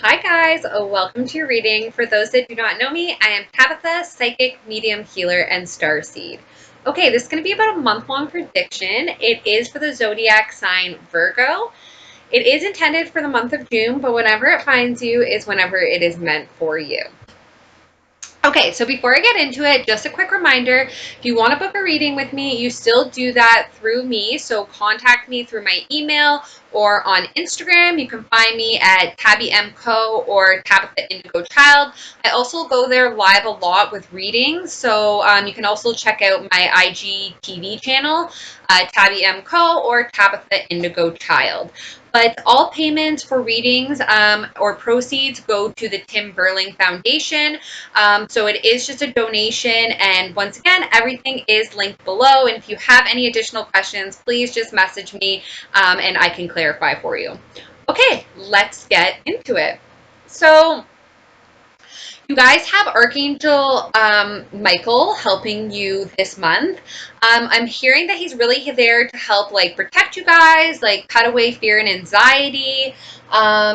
Hi guys, welcome to your reading. For those that do not know me, I am Tabitha, psychic, medium, healer, and starseed. Okay, this is going to be about a month-long prediction. It is for the zodiac sign Virgo. It is intended for the month of June, but whenever it finds you is whenever it is meant for you. Okay, so before I get into it, just a quick reminder, if you want to book a reading with me, you still do that through me. So contact me through my email or on Instagram. You can find me at tabbyMco or Tabitha Indigo Child. I also go there live a lot with readings. So you can also check out my IG TV channel, tabbyMco or Tabitha Indigo Child. But all payments for readings or proceeds go to the Bergling Foundation. So it is just a donation. And once again, everything is linked below. And if you have any additional questions, please just message me and I can clarify for you. Okay, let's get into it. So you guys have Archangel Michael helping you this month. I'm hearing that he's really there to help like protect you guys, like cut away fear and anxiety.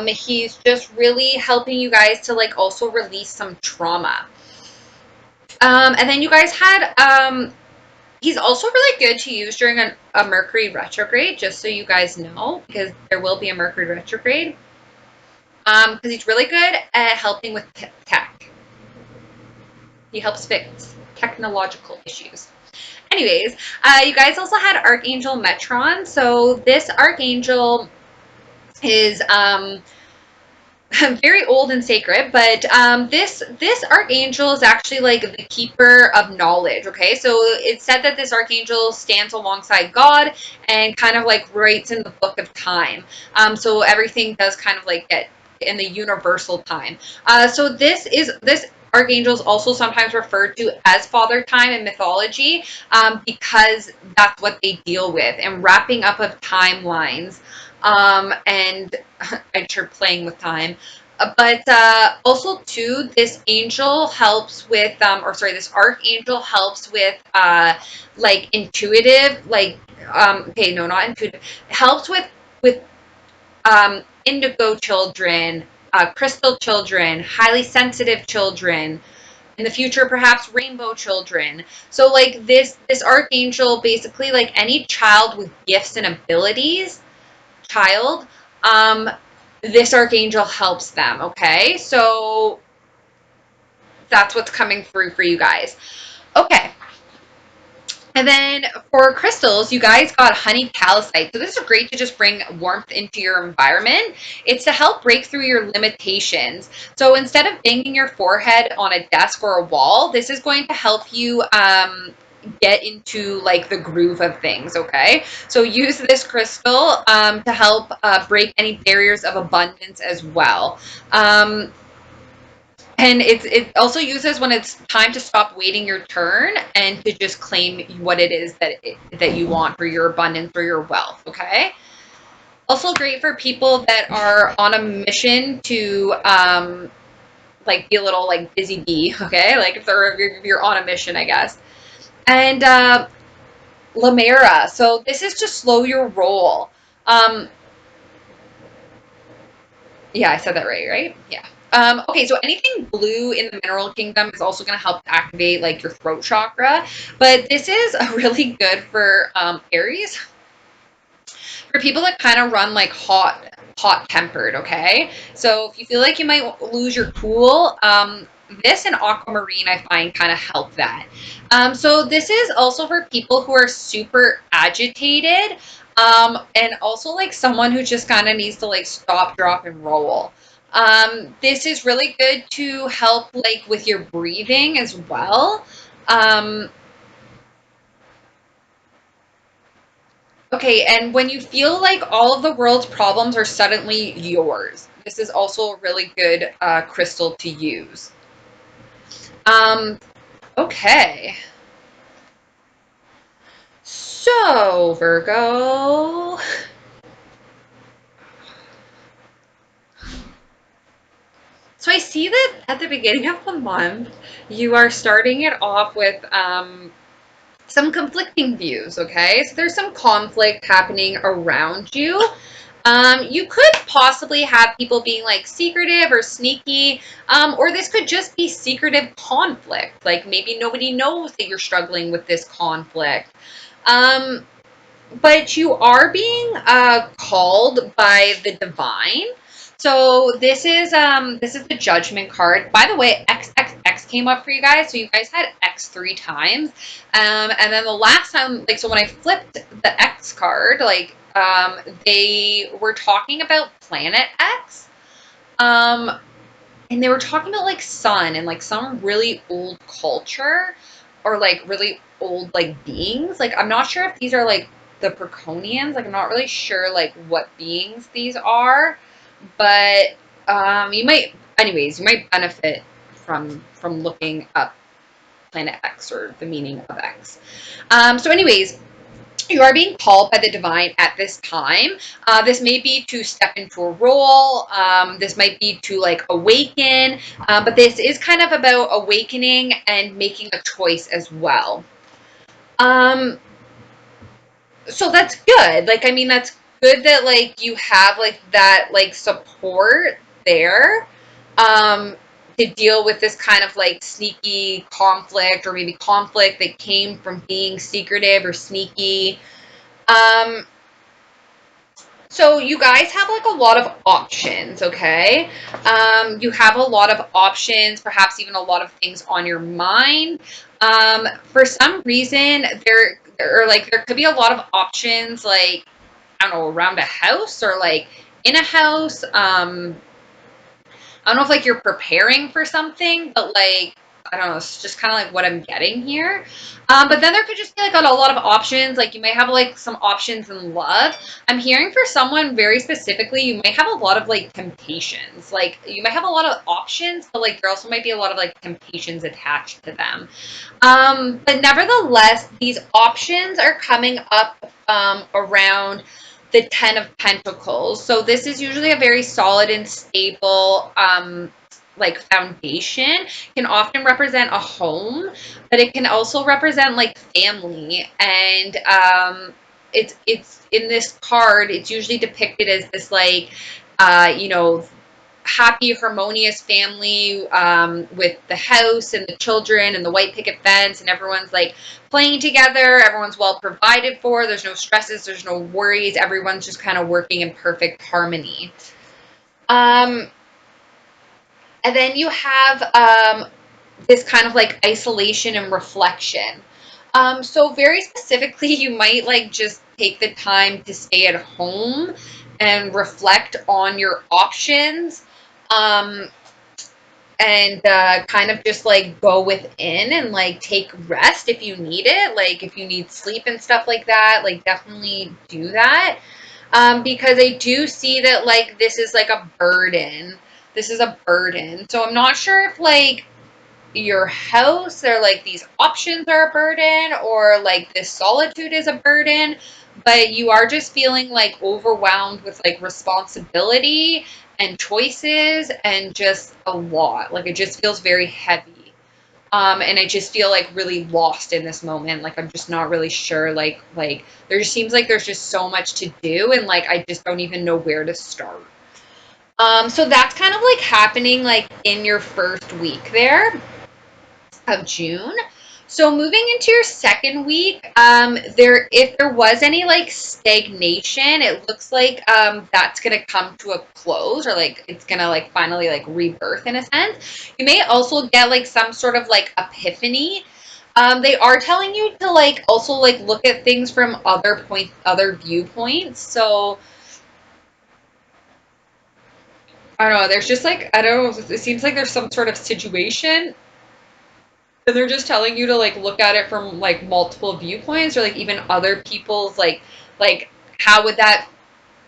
He's just really helping you guys to like also release some trauma. And then you guys had, he's also really good to use during a Mercury retrograde, just so you guys know, because there will be a Mercury retrograde. Because he's really good at helping with tech. He helps fix technological issues. Anyways, you guys also had Archangel Metron. So this Archangel is very old and sacred, but this archangel is actually like the keeper of knowledge. Okay, so it's said that this archangel stands alongside God and kind of like writes in the book of time. So everything does kind of like get in the universal time. So this archangel is also sometimes referred to as Father Time in mythology, because that's what they deal with and wrapping up of timelines. And I'm sure playing with time. But also too, this angel helps with, this archangel helps with, like intuitive, like, okay, no, not intuitive. Helps with indigo children, crystal children, highly sensitive children. In the future, perhaps rainbow children. So, like this archangel, basically, like any child with gifts and abilities child, this archangel helps them. Okay, so that's what's coming through for you guys. Okay, and then for crystals, you guys got honey calcite. So this is great to just bring warmth into your environment. It's to help break through your limitations. So instead of banging your forehead on a desk or a wall, this is going to help you get into like the groove of things. Okay, so use this crystal to help break any barriers of abundance as well. And it also uses when it's time to stop waiting your turn and to just claim what it is that you want for your abundance or your wealth. Okay. Also great for people that are on a mission to like be a little like busy bee. Okay, like if you're on a mission, I guess. And Lamera. So this is to slow your roll. Yeah, I said that right? Yeah. Okay, so anything blue in the mineral kingdom is also going to help activate like your throat chakra, but this is really good for Aries, for people that kind of run like hot tempered. Okay, so if you feel like you might lose your cool, this and aquamarine I find kind of help that. So this is also for people who are super agitated, and also like someone who just kind of needs to like stop, drop, and roll. This is really good to help like with your breathing as well. Um, Okay, and when you feel like all of the world's problems are suddenly yours, this is also a really good crystal to use. Um, okay. So, Virgo. So I see that at the beginning of the month, you are starting it off with some conflicting views, okay? So there's some conflict happening around you. You could possibly have people being like secretive or sneaky, or this could just be secretive conflict. Like maybe nobody knows that you're struggling with this conflict. Um, but you are being called by the divine. So this is the judgment card. By the way, XXX came up for you guys. So you guys had X 3 times. And then the last time, like, so when I flipped the X card, like, they were talking about Planet X. Um, and they were talking about like sun and like some really old culture or like really old like beings. Like I'm not sure if these are like the Proconians. Like I'm not really sure like what beings these are, but you might, anyways, you might benefit from looking up Planet X or the meaning of X. So anyways, you are being called by the divine at this time. This may be to step into a role. This might be to like awaken, but this is kind of about awakening and making a choice as well. Um, so that's good. Like, I mean, that's good that like you have like that like support there. Um, to deal with this kind of like sneaky conflict or maybe conflict that came from being secretive or sneaky. Um, So you guys have like a lot of options, okay? You have a lot of options, perhaps even a lot of things on your mind. For some reason, there could be a lot of options, like I don't know, around a house or like in a house. I don't know if like you're preparing for something, but like I don't know, it's just kind of like what I'm getting here. But then there could just be like a lot of options. Like you might have like some options in love. I'm hearing for someone very specifically, you might have a lot of like temptations. Like you might have a lot of options, but like there also might be a lot of like temptations attached to them. But nevertheless, these options are coming up around the Ten of Pentacles. So this is usually a very solid and stable like foundation. Can often represent a home, but it can also represent like family. And it's in this card, it's usually depicted as this like you know, happy, harmonious family with the house and the children and the white picket fence, and everyone's like playing together. Everyone's well provided for. There's no stresses. There's no worries. Everyone's just kind of working in perfect harmony. Um, and then you have this kind of like isolation and reflection. So very specifically, you might like just take the time to stay at home and reflect on your options. Um, and kind of just like go within and like take rest if you need it, like if you need sleep and stuff like that, like definitely do that. Because I do see that like this is like a burden. This is a burden. So I'm not sure if like your house or like these options are a burden or like this solitude is a burden, but you are just feeling like overwhelmed with like responsibility and choices and just a lot. Like it just feels very heavy. And I just feel like really lost in this moment. Like I'm just not really sure. Like there just seems like there's just so much to do, and like I just don't even know where to start. So that's kind of like happening like in your first week there of June. So moving into your second week, if there was any like stagnation, it looks like that's gonna come to a close, or like it's gonna like finally like rebirth in a sense. You may also get like some sort of like epiphany. They are telling you to like also like look at things from other viewpoints. So I don't know. There's just like I don't know. It seems like there's some sort of situation and they're just telling you to like look at it from like multiple viewpoints or like even other people's like how would that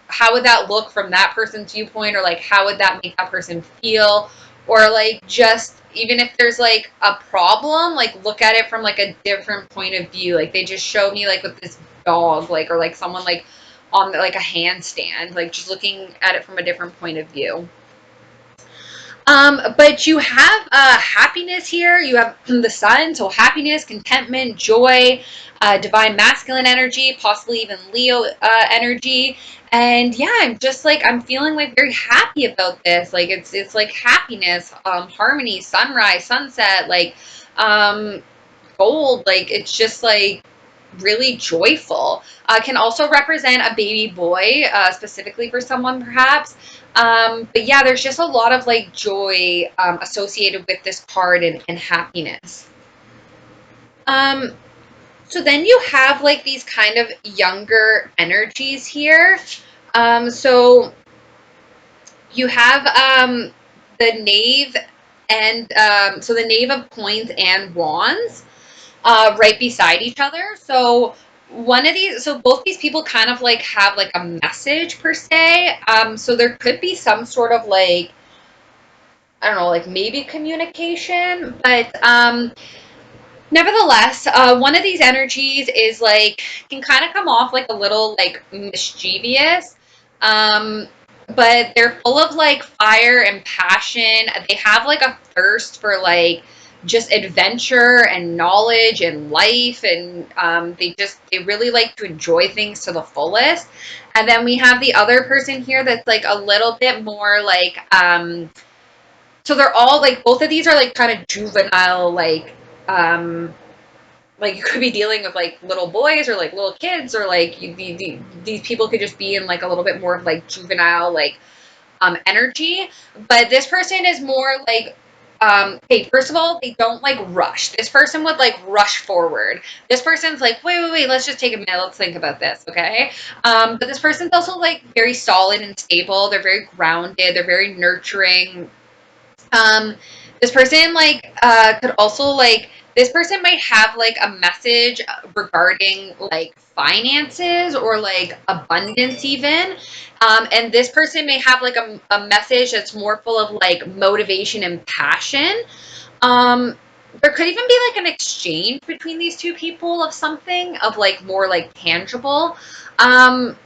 how would that look from that person's viewpoint, or like how would that make that person feel, or like just even if there's like a problem, like look at it from like a different point of view. Like they just showed me like with this dog, like, or like someone like on like a handstand, like just looking at it from a different point of view. But you have happiness here. You have the sun, so happiness, contentment, joy, divine masculine energy, possibly even Leo energy. And yeah, I'm just like I'm feeling like very happy about this. Like it's like happiness, harmony, sunrise, sunset, like um, gold. Like it's just like really joyful. Can also represent a baby boy, specifically for someone perhaps. But yeah, there's just a lot of like joy associated with this card and happiness. Um, so then you have like these kind of younger energies here. So you have the knave and so the knave of coins and wands right beside each other. So one of these, so both these people kind of like have like a message per se. So there could be some sort of like, I don't know, like maybe communication, but nevertheless, one of these energies is like can kind of come off like a little like mischievous, um, but they're full of like fire and passion. They have like a thirst for like just adventure and knowledge and life, and they really like to enjoy things to the fullest. And then we have the other person here that's like a little bit more like so they're all like both of these are like kind of juvenile like you could be dealing with like little boys or like little kids or like these people could just be in like a little bit more of like juvenile like energy, but this person is more like okay, first of all, they don't like rush. This person would like rush forward. This person's like, wait, let's just take a minute, let's think about this, okay? But this person's also like very solid and stable. They're very grounded, they're very nurturing. um, this person like could also like this person might have like a message regarding like finances or like abundance even. And this person may have like a message that's more full of like motivation and passion. um, there could even be like an exchange between these two people of something of like more like tangible. um,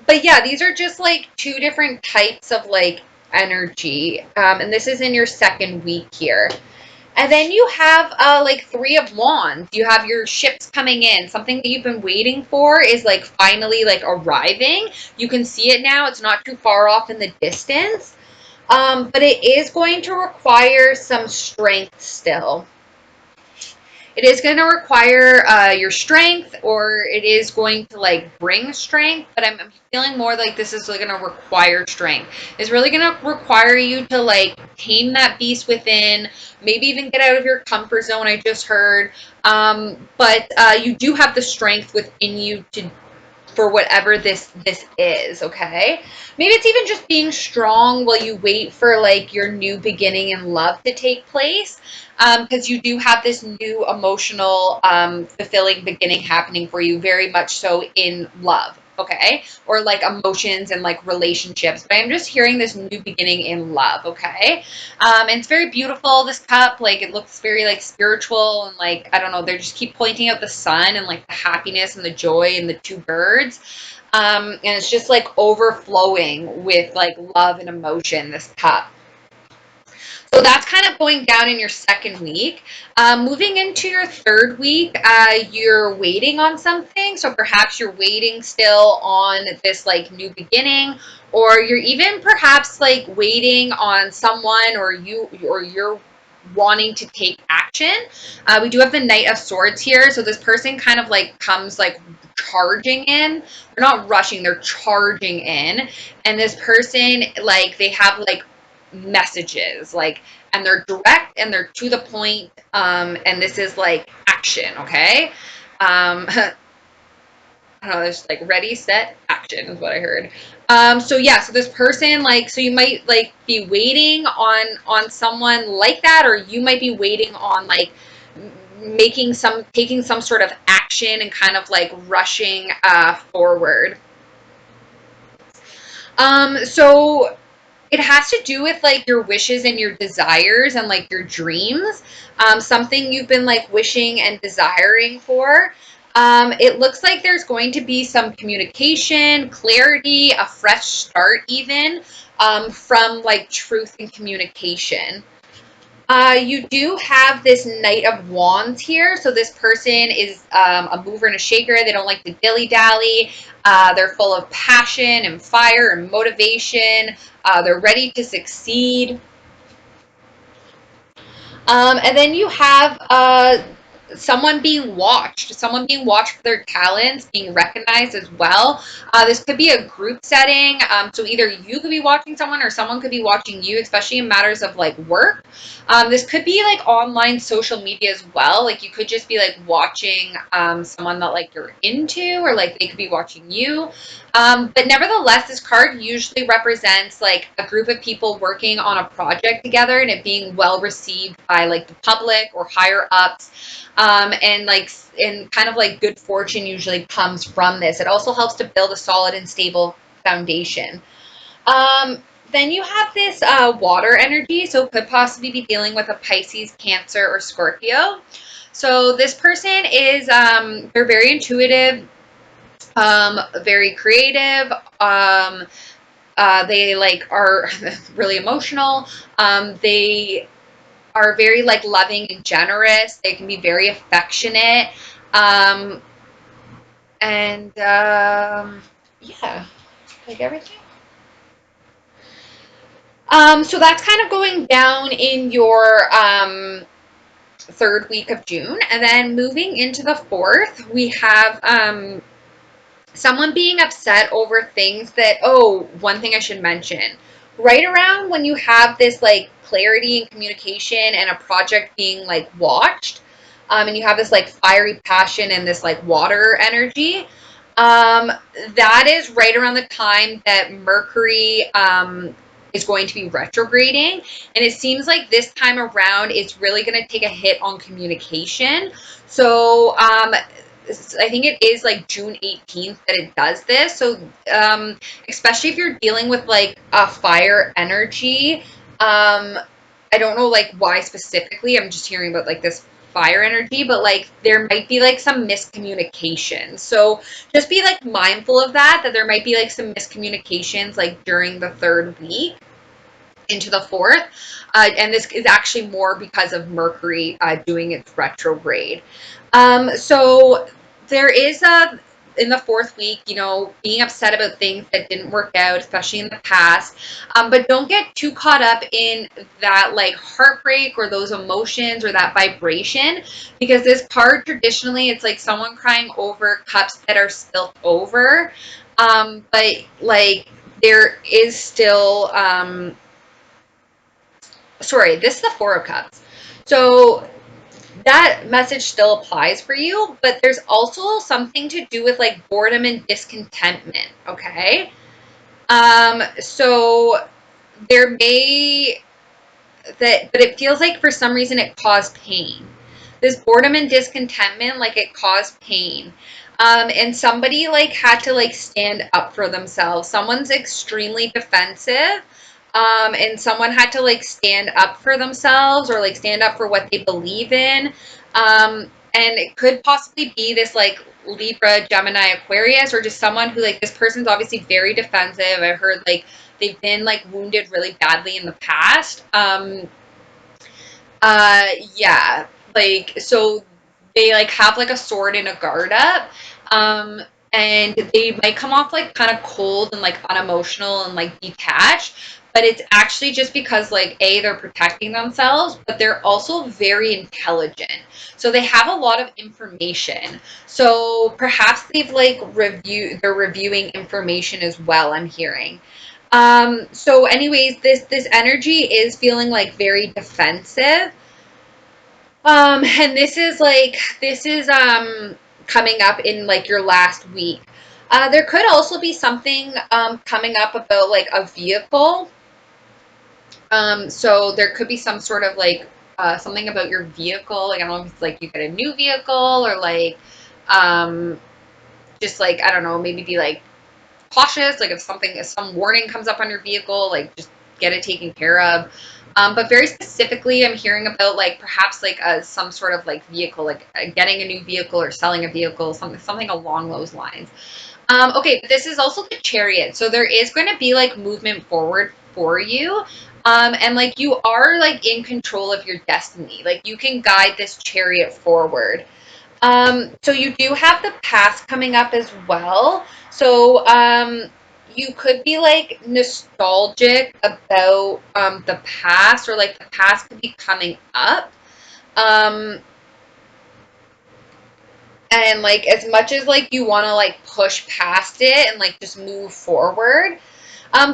but yeah, these are just like two different types of like energy. And this is in your second week here. And then you have like three of wands. You have your ships coming in. Something that you've been waiting for is like finally like arriving. You can see it now. It's not too far off in the distance. But it is going to require some strength still. It is going to require your strength, or it is going to like bring strength, but I'm feeling more like this is really going to require strength. It's really going to require you to like tame that beast within, maybe even get out of your comfort zone. I just heard. But you do have the strength within you to for whatever this is. Okay, maybe it's even just being strong while you wait for like your new beginning in love to take place, because you do have this new emotional fulfilling beginning happening for you, very much so in love, okay, or like emotions and like relationships. But I'm just hearing this new beginning in love, okay. And it's very beautiful, this cup. Like it looks very like spiritual, and like I don't know, they just keep pointing out the sun and like the happiness and the joy and the two birds. And it's just like overflowing with like love and emotion, this cup. So that's kind of going down in your second week. Moving into your third week, you're waiting on something. So perhaps you're waiting still on this like new beginning, or you're even perhaps like waiting on someone, or you're wanting to take action. We do have the Knight of Swords here. So this person kind of like comes like charging in. They're not rushing, they're charging in. And this person, like, they have like messages, like, and they're direct and they're to the point. And this is like action, okay. I don't know, there's like ready, set, action is what I heard. So yeah, so this person, like, so you might like be waiting on someone like that, or you might be waiting on like taking some sort of action and kind of like rushing forward. So it has to do with like your wishes and your desires and like your dreams. Something you've been like wishing and desiring for. It looks like there's going to be some communication, clarity, a fresh start even. from like truth and communication. You do have this Knight of Wands here. So this person is a mover and a shaker. They don't like to dilly-dally. They're full of passion and fire and motivation. They're ready to succeed. And then you have someone being watched for their talents, being recognized as well. This could be a group setting. So either you could be watching someone or someone could be watching you, especially in matters of like work. This could be like online social media as well. Like you could just be like watching someone that like you're into, or like they could be watching you. But nevertheless, this card usually represents like a group of people working on a project together and it being well received by like the public or higher ups. And kind of like good fortune usually comes from this. It also helps to build a solid and stable foundation. Then you have this water energy, so could possibly be dealing with a Pisces, Cancer, or Scorpio. So this person is, they're very intuitive, very creative. They like are really emotional. They are very like loving and generous. They can be very affectionate. Um, and yeah, like everything. So that's kind of going down in your third week of June. And then moving into the fourth, we have someone being upset over things that, oh, one thing I should mention. Right around when you have this like clarity and communication and a project being like watched, and you have this like fiery passion and this like water energy, that is right around the time that Mercury is going to be retrograding. And it seems like this time around it's really going to take a hit on communication. So I think it is like June 18th that it does this. So especially if you're dealing with like a fire energy, I don't know like why specifically. I'm just hearing about like this fire energy, but like there might be like some miscommunication. So just be like mindful of that there might be like some miscommunications like during the third week into the fourth. And this is actually more because of Mercury doing its retrograde. So there is a in the fourth week, being upset about things that didn't work out, especially in the past. But don't get too caught up in that like heartbreak or those emotions or that vibration, because this card traditionally it's like someone crying over cups that are spilt over. But like there is still sorry, this is the Four of Cups. So that message still applies for you, but there's also something to do with like boredom and discontentment, okay? So there may but it feels like for some reason it caused pain. This boredom and discontentment, like it caused pain. And somebody like had to like stand up for themselves. Someone's extremely defensive. And someone had to like stand up for themselves or like stand up for what they believe in. And it could possibly be this like Libra, Gemini, Aquarius, or just someone who like this person's obviously very defensive. I heard like they've been like wounded really badly in the past. Yeah, like so they like have like a sword and a guard up. Um, and they might come off like kind of cold and like unemotional and like detached, but it's actually just because like they're protecting themselves, but they're also very intelligent. So they have a lot of information. So perhaps they've like they're reviewing information as well, I'm hearing. So anyways, this energy is feeling like very defensive. And this is coming up in like your last week. There could also be something coming up about like a vehicle. So there could be some sort of like something about your vehicle. Like I don't know if it's like you get a new vehicle or like um just like I don't know, maybe be like cautious, like if some warning comes up on your vehicle, like just get it taken care of. But very specifically, I'm hearing about like perhaps like some sort of like vehicle, like getting a new vehicle or selling a vehicle, something along those lines. Okay, but this is also the Chariot, so there is going to be like movement forward for you. And like you are like in control of your destiny. Like you can guide this chariot forward. So you do have the past coming up as well. So you could be like nostalgic about the past, or like the past could be coming up. Um, and like as much as like you want to like push past it and like just move forward,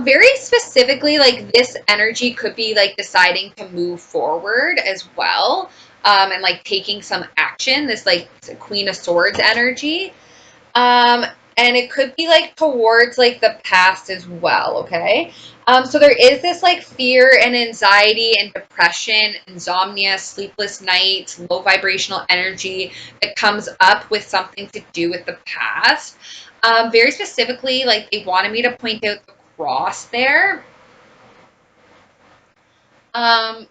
very specifically, like this energy could be like deciding to move forward as well, and like taking some action. This like Queen of Swords energy. Um, and it could be like towards like the past as well, okay? So there is this like fear and anxiety and depression, insomnia, sleepless nights, low vibrational energy that comes up with something to do with the past. Very specifically, like they wanted me to point out the cross there. Um,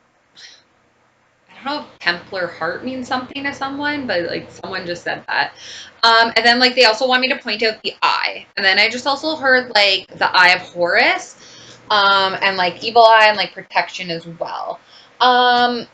I don't know if Templar heart means something to someone, but like someone just said that. And then like they also want me to point out the eye. And then I just also heard like the eye of Horus, and like evil eye and like protection as well. Um,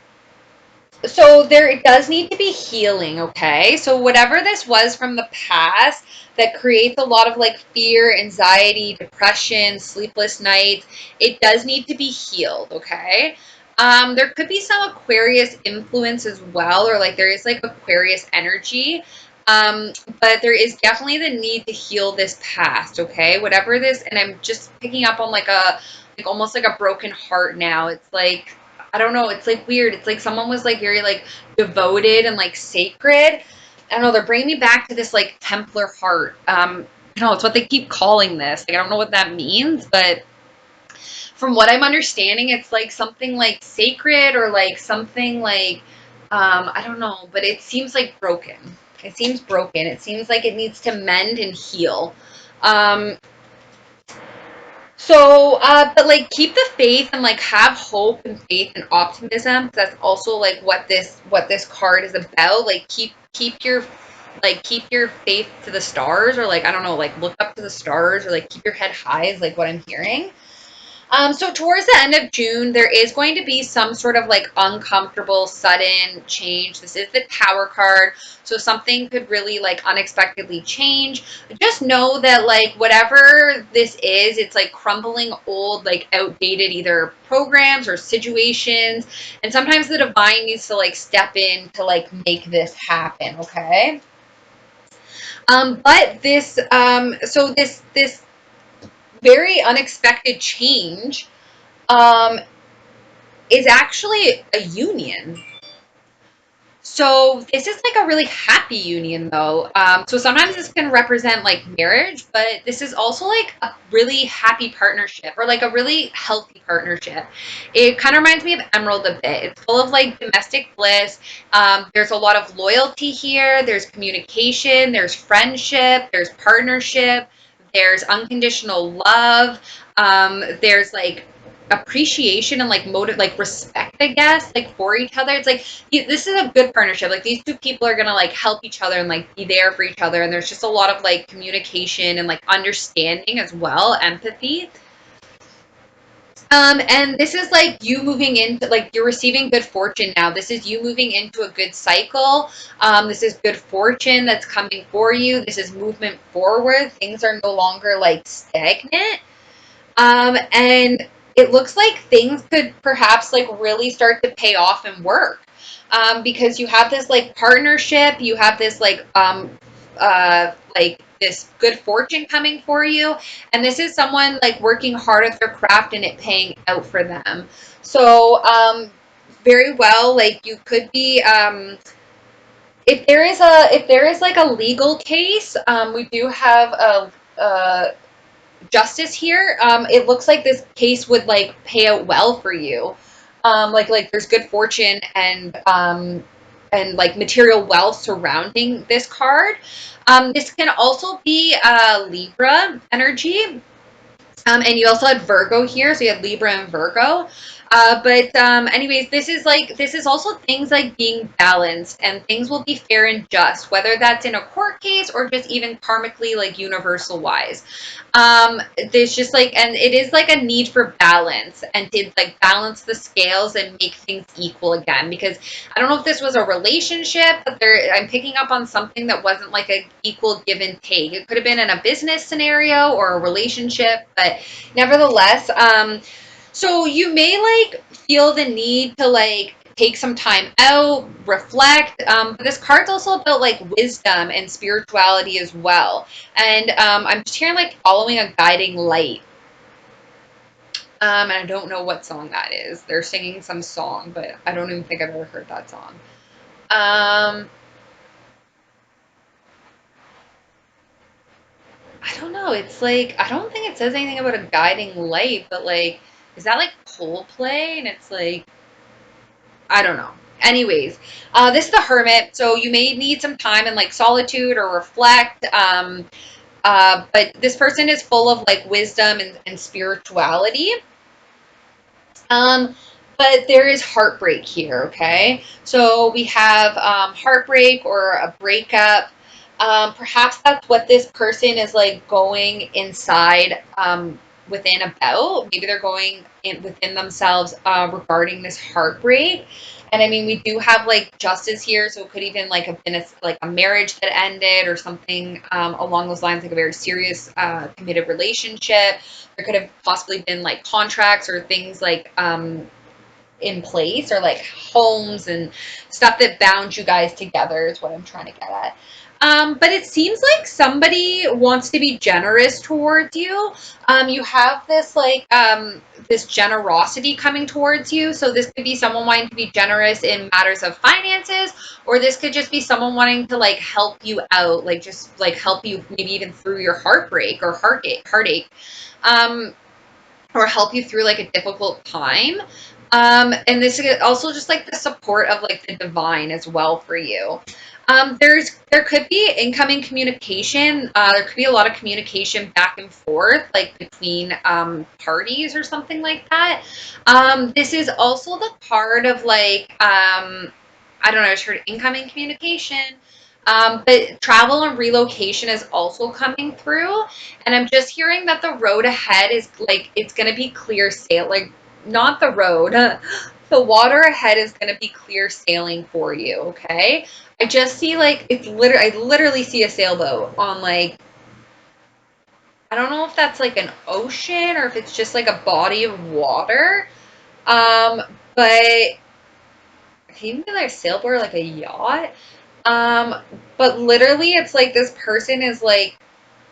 so there it does need to be healing, okay? So whatever this was from the past that creates a lot of like fear, anxiety, depression, sleepless nights, it does need to be healed, okay? There could be some Aquarius influence as well, or like there is like Aquarius energy. Um, but there is definitely the need to heal this past, okay? Whatever this, and I'm just picking up on like almost like a broken heart now. It's like I don't know. It's like weird. It's like someone was like very like devoted and like sacred. I don't know. They're bringing me back to this like Templar heart. I don't know. It's what they keep calling this. Like I don't know what that means, but from what I'm understanding, it's like something like sacred or like something like I don't know. But it seems like broken. It seems broken. It seems like it needs to mend and heal. Um, but like keep the faith and like have hope and faith and optimism. That's also like what this card is about. Like keep your faith to the stars, or like I don't know, like look up to the stars, or like keep your head high is like what I'm hearing. So towards the end of June, there is going to be some sort of like uncomfortable, sudden change. This is the Tower card, so something could really like unexpectedly change. Just know that like whatever this is, it's like crumbling old, like outdated either programs or situations, and sometimes the divine needs to like step in to like make this happen. Okay. But this very unexpected change um, is actually a union. So this is like a really happy union though. So sometimes this can represent like marriage, but this is also like a really happy partnership, or like a really healthy partnership. It kind of reminds me of Emerald a bit. It's full of like domestic bliss. There's a lot of loyalty here. There's communication. There's friendship. There's partnership. There's unconditional love. There's like appreciation and like motive, like respect, I guess, like for each other. It's like this is a good partnership. Like these two people are gonna like help each other and like be there for each other. And there's just a lot of like communication and like understanding as well, empathy. And this is like you moving into like you're receiving good fortune now. This is you moving into a good cycle. This is good fortune that's coming for you. This is movement forward. Things are no longer like stagnant. And it looks like things could perhaps like really start to pay off and work, because you have this like partnership, you have this like this good fortune coming for you, and this is someone like working hard at their craft and it paying out for them. So very well, like you could be if there is like a legal case, we do have a justice here. It looks like this case would like pay out well for you. Like there's good fortune and like material wealth surrounding this card. This can also be Libra energy. And you also had Virgo here, so you had Libra and Virgo. But anyways, this is also things like being balanced, and things will be fair and just, whether that's in a court case or just even karmically, like universal wise. There's just like, and it is like a need for balance and to like balance the scales and make things equal again. Because I don't know if this was a relationship, but I'm picking up on something that wasn't like a equal give and take. It could have been in a business scenario or a relationship, but nevertheless, so you may like feel the need to like take some time out, reflect. But this card's also about like wisdom and spirituality as well. And I'm just hearing like following a guiding light. And I don't know what song that is. They're singing some song, but I don't even think I've ever heard that song. Um, I don't know. It's like I don't think it says anything about a guiding light, but like, is that like Coldplay? And it's like I don't know. Anyways, this is the Hermit, so you may need some time in like solitude or reflect. But this person is full of like wisdom and spirituality. Um, but there is heartbreak here, okay? So we have heartbreak or a breakup. Perhaps that's what this person is like going inside within about. Maybe they're going in within themselves regarding this heartbreak. And I mean, we do have like justice here, so it could even like have been like a marriage that ended or something along those lines, like a very serious committed relationship. There could have possibly been like contracts or things like in place or like homes and stuff that bound you guys together is what I'm trying to get at. But it seems like somebody wants to be generous towards you. You have this like this generosity coming towards you. So this could be someone wanting to be generous in matters of finances, or this could just be someone wanting to like help you out, like just like help you maybe even through your heartbreak or heartache. Um, or help you through like a difficult time. And this is also just like the support of like the divine as well for you. There could be incoming communication. There could be a lot of communication back and forth, like between parties or something like that. This is also the part of like I don't know. I just heard incoming communication. But travel and relocation is also coming through. And I'm just hearing that the road ahead is like it's gonna be clear sail, like not the road. The water ahead is gonna be clear sailing for you, okay? I just see like I literally see a sailboat on like I don't know if that's like an ocean or if it's just like a body of water. Um, but can you be like a sailboat or like a yacht? Um, but literally it's like this person is like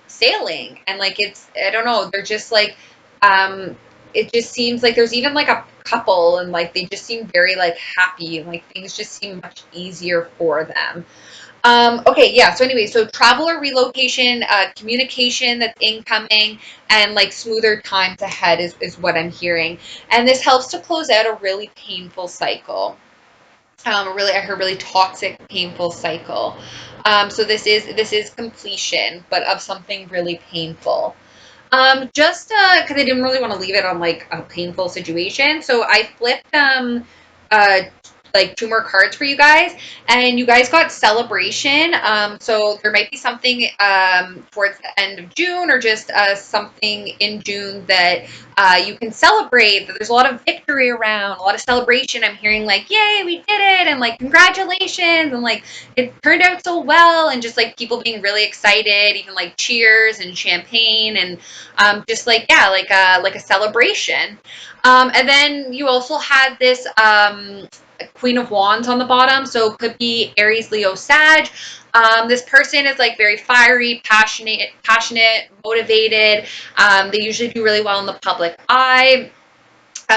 sailing and like it's I don't know they're just like um it just seems like there's even like a couple and like they just seem very like happy and like things just seem much easier for them. Okay, yeah, so anyway, so travel or relocation, communication that's incoming, and like smoother times ahead is what I'm hearing, and this helps to close out a really painful cycle. Really I heard really toxic painful cycle. So this is completion but of something really painful. Just because I didn't really want to leave it on like a painful situation, so I flipped uh like two more cards for you guys, and you guys got celebration. So there might be something towards the end of June, or just something in June that you can celebrate. That there's a lot of victory around, a lot of celebration. I'm hearing like, "Yay, we did it!" and like, "Congratulations!" and like, "It turned out so well," and just like people being really excited, even like cheers and champagne and just like yeah, like a celebration. And then you also had this Queen of Wands on the bottom, so it could be Aries, Leo, Sag. This person is like very fiery, passionate, motivated. They usually do really well in the public eye.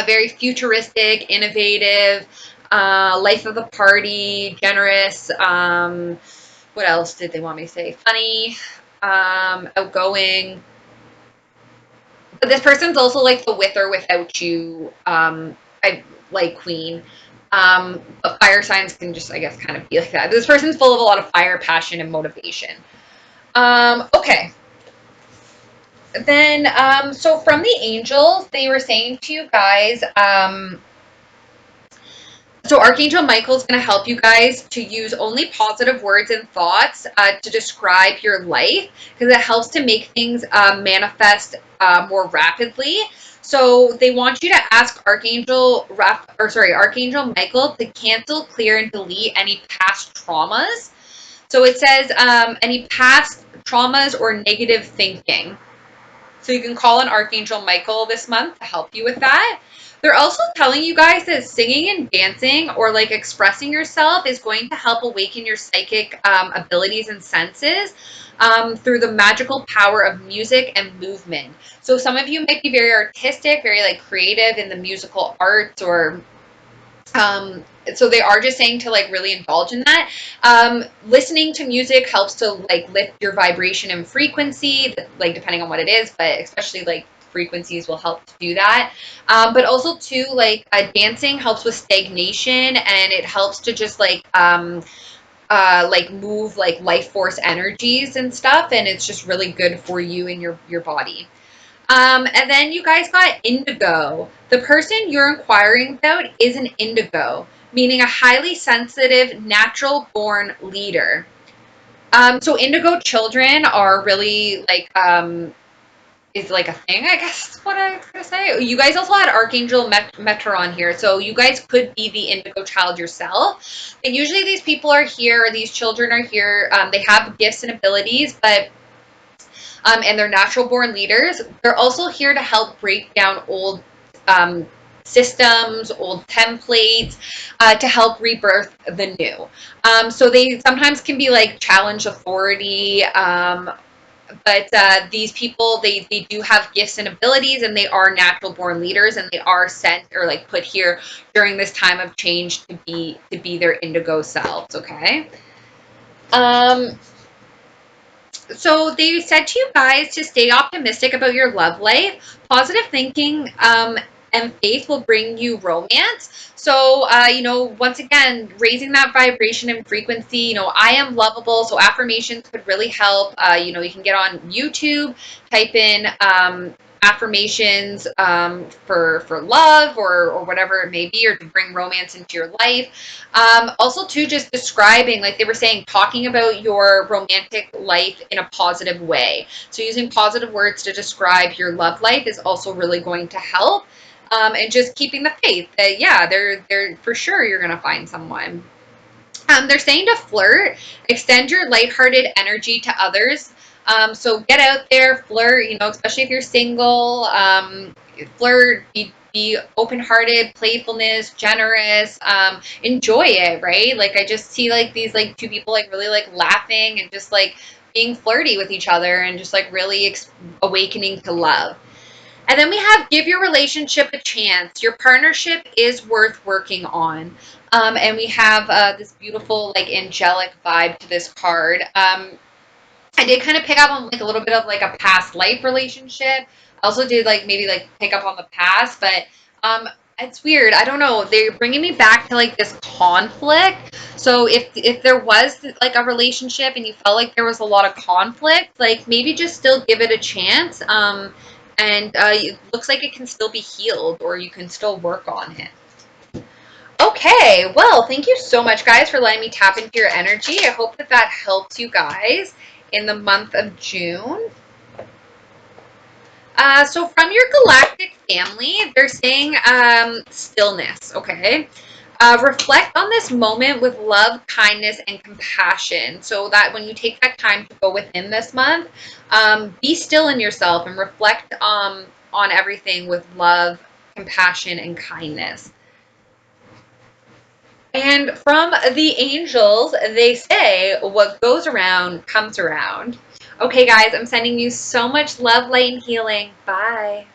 Very futuristic, innovative, life of the party, generous. What else did they want me to say? Funny, outgoing. But this person's also like the with or without you, I like queen. But fire signs can just, I guess, kind of be like that. This person's full of a lot of fire, passion, and motivation. Okay. Then, so from the angels, they were saying to you guys, so Archangel Michael is going to help you guys to use only positive words and thoughts to describe your life, because it helps to make things manifest more rapidly. So they want you to ask Archangel Michael to cancel, clear, and delete any past traumas. So it says any past traumas or negative thinking. So you can call on Archangel Michael this month to help you with that. They're also telling you guys that singing and dancing or like expressing yourself is going to help awaken your psychic abilities and senses through the magical power of music and movement. So some of you might be very artistic, very like creative in the musical arts, or so they are just saying to like really indulge in that. Listening to music helps to like lift your vibration and frequency, like depending on what it is, but especially like frequencies will help to do that. But also too, like dancing helps with stagnation, and it helps to just like move like life force energies and stuff, and it's just really good for you and your body. And then you guys got indigo. The person you're inquiring about is an indigo, meaning a highly sensitive, natural born leader. So indigo children are really like, is like a thing, I guess is what I was going to say. You guys also had Archangel Metron here, so you guys could be the indigo child yourself. But usually these people are here, or these children are here. They have gifts and abilities, but and they're natural born leaders. They're also here to help break down old systems, old templates, to help rebirth the new. So they sometimes can be like challenge authority. But these people, they do have gifts and abilities, and they are natural born leaders, and they are sent or like put here during this time of change to be their indigo selves. Okay. Um, so they said to you guys to stay optimistic about your love life. Positive thinking and faith will bring you romance. So, once again, raising that vibration and frequency. I am lovable. So affirmations could really help. You can get on YouTube, type in affirmations for love, or whatever it may be, or to bring romance into your life. Also, too, just describing, like they were saying, talking about your romantic life in a positive way. So using positive words to describe your love life is also really going to help. And just keeping the faith that, yeah, they're for sure you're going to find someone. They're saying to flirt, extend your lighthearted energy to others. So get out there, flirt, especially if you're single. Flirt, be open-hearted, playfulness, generous, enjoy it, right? Like I just see like these like two people like really like laughing and just like being flirty with each other, and just like really awakening to love. And then we have give your relationship a chance. Your partnership is worth working on. And we have this beautiful, like, angelic vibe to this card. I did kind of pick up on like a little bit of like a past life relationship. I also did like maybe like pick up on the past, but um, it's weird. I don't know. They're bringing me back to like this conflict. So if there was like a relationship and you felt like there was a lot of conflict, like maybe just still give it a chance. And it looks like it can still be healed, or you can still work on it. Okay, well, thank you so much, guys, for letting me tap into your energy. I hope that that helps you guys in the month of June. So from your galactic family, they're saying stillness, okay? Reflect on this moment with love, kindness, and compassion. So that when you take that time to go within this month, be still in yourself and reflect on everything with love, compassion, and kindness. And from the angels, they say, what goes around comes around. Okay, guys, I'm sending you so much love, light, and healing. Bye.